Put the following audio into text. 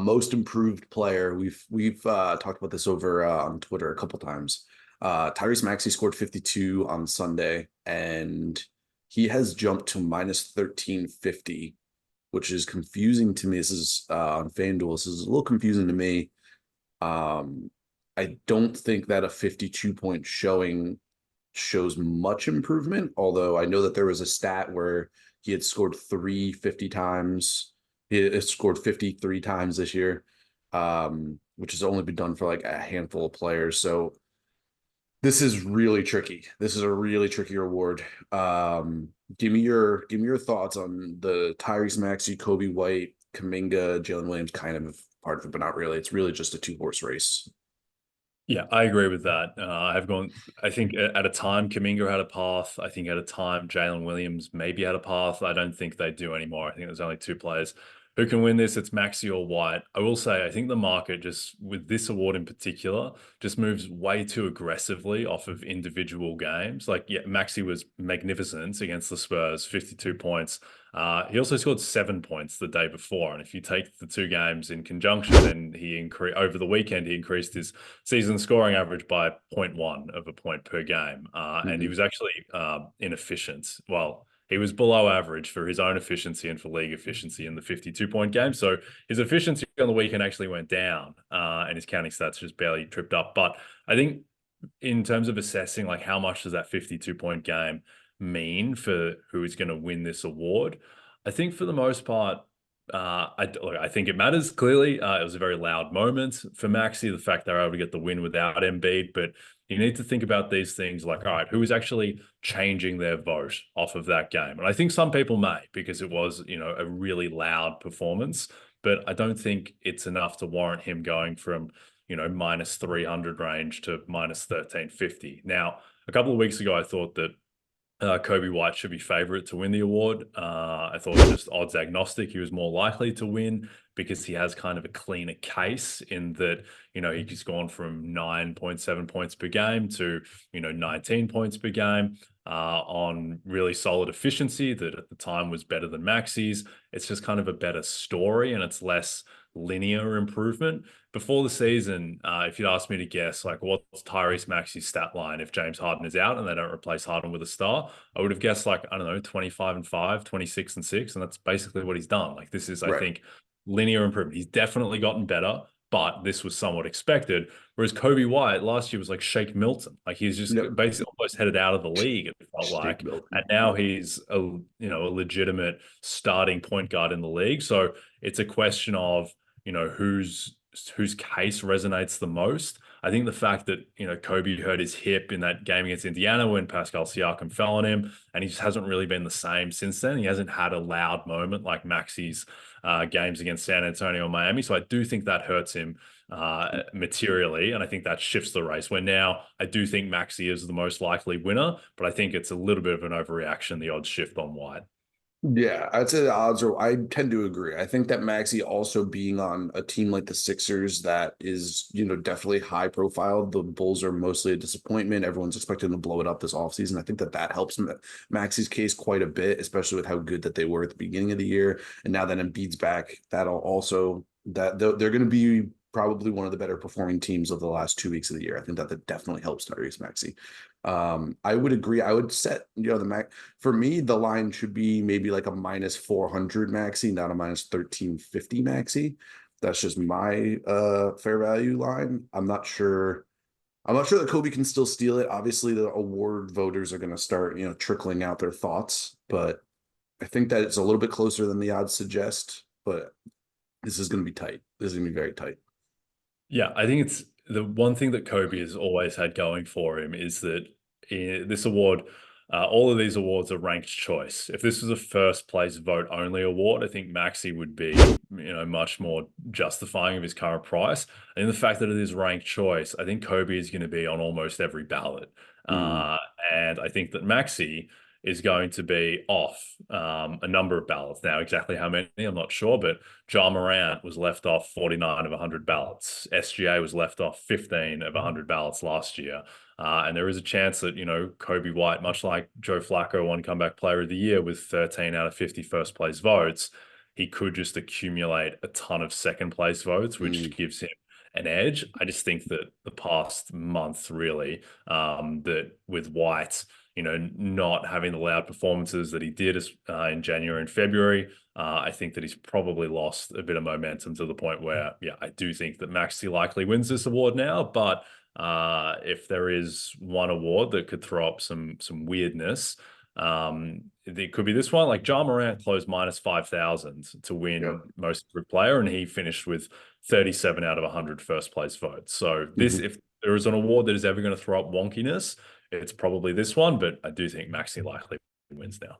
Most improved player. We've talked about this over on Twitter a couple times. Tyrese Maxey scored 52 on Sunday, and he has jumped to minus 1350, which is confusing to me. This is on FanDuel. This is a little confusing to me. I don't think that a 52 point showing shows much improvement, although I know that there was a stat where he had scored 350 times. He had scored 53 times this year, which has only been done for like a handful of players. So this is really tricky. This is a really tricky reward. Give me your thoughts on the Tyrese Maxey, Coby White, Kuminga, Jalen Williams kind of part of it, but not really. It's really just a two-horse race. Yeah, I agree with that. I think at a time, Kuminga had a path. I think at a time, Jalen Williams maybe had a path. I don't think they do anymore. I think there's only two players who can win this. It's Maxey or White. I will say, I think the market just with this award in particular just moves way too aggressively off of individual games. Like, yeah, Maxey was magnificent against the Spurs, 52 points. He also scored 7 points the day before. And if you take the two games in conjunction, then he increased over the weekend, he increased his season scoring average by 0.1 of a point per game. And he was actually inefficient. Well, he was below average for his own efficiency and for league efficiency in the 52-point game. So his efficiency on the weekend actually went down, and his counting stats just barely tripped up. But I think in terms of assessing, like, how much does that 52-point game mean for who is going to win this award? I think for the most part, I think it matters. Clearly, it was a very loud moment for Maxey, the fact they were able to get the win without Embiid. But you need to think about these things like, all right, who is actually changing their vote off of that game? And I think some people may, because it was, a really loud performance. But I don't think it's enough to warrant him going from, minus 300 range to minus 1350. Now, a couple of weeks ago, I thought that Coby White should be favorite to win the award. I thought just odds agnostic, he was more likely to win because he has kind of a cleaner case in that, he's gone from 9.7 points per game to, 19 points per game on really solid efficiency that at the time was better than Maxey's. It's just kind of a better story and it's less linear improvement. Before the season, if you'd asked me to guess, like, what's Tyrese Maxey's stat line if James Harden is out and they don't replace Harden with a star, I would have guessed, like, I don't know, 25 and 5, 26 and 6. And that's basically what he's done. Like, this is, I Right. think, linear improvement. He's definitely gotten better, but this was somewhat expected. Whereas Coby White last year was like Shake Milton. Like, he's just No, basically almost headed out of the league, it felt Jake like. Milton. And now he's a legitimate starting point guard in the league. So it's a question of, whose case resonates the most. I think the fact that, Coby hurt his hip in that game against Indiana when Pascal Siakam fell on him, and he just hasn't really been the same since then. He hasn't had a loud moment like Maxey's games against San Antonio and Miami. So I do think that hurts him materially, and I think that shifts the race, where now I do think Maxey is the most likely winner, but I think it's a little bit of an overreaction, the odds shift on White. Yeah, I'd say the odds are, I tend to agree. I think that Maxey also being on a team like the Sixers that is, definitely high profile. The Bulls are mostly a disappointment. Everyone's expecting to blow it up this offseason. I think that helps Maxey's case quite a bit, especially with how good that they were at the beginning of the year. And now that Embiid's back, that'll also, that they're going to be probably one of the better performing teams of the last 2 weeks of the year. I think that definitely helps Tyrese Maxey. I would agree. I would set, the max for me, the line should be maybe like a minus 400 Maxey, not a minus 1350 Maxey. That's just my fair value line. I'm not sure. I'm not sure that Coby can still steal it. Obviously, the award voters are going to start, trickling out their thoughts, but I think that it's a little bit closer than the odds suggest. But this is going to be tight. This is going to be very tight. Yeah, I think it's the one thing that Kobe has always had going for him is that this award, all of these awards are ranked choice. If this was a first place vote only award, I think Maxey would be, much more justifying of his current price. And the fact that it is ranked choice, I think Kobe is going to be on almost every ballot. Mm. And I think that Maxey is going to be off a number of ballots. Now, exactly how many, I'm not sure, but Ja Morant was left off 49 of 100 ballots. SGA was left off 15 of 100 ballots last year. And there is a chance that, Coby White, much like Joe Flacco won Comeback Player of the Year with 13 out of 50 first place votes, he could just accumulate a ton of second place votes, which Mm, gives him an edge. I just think that the past month, really, that with White, not having the loud performances that he did in January and February, I think that he's probably lost a bit of momentum to the point where, yeah, I do think that Maxey likely wins this award now. But if there is one award that could throw up some weirdness, it could be this one. Like Ja Morant closed minus 5,000 to yep. win most improved player, and he finished with 37 out of 100 first place votes. So this, Mhm. if there is an award that is ever going to throw up wonkiness, it's probably this one. But I do think Maxey likely wins now.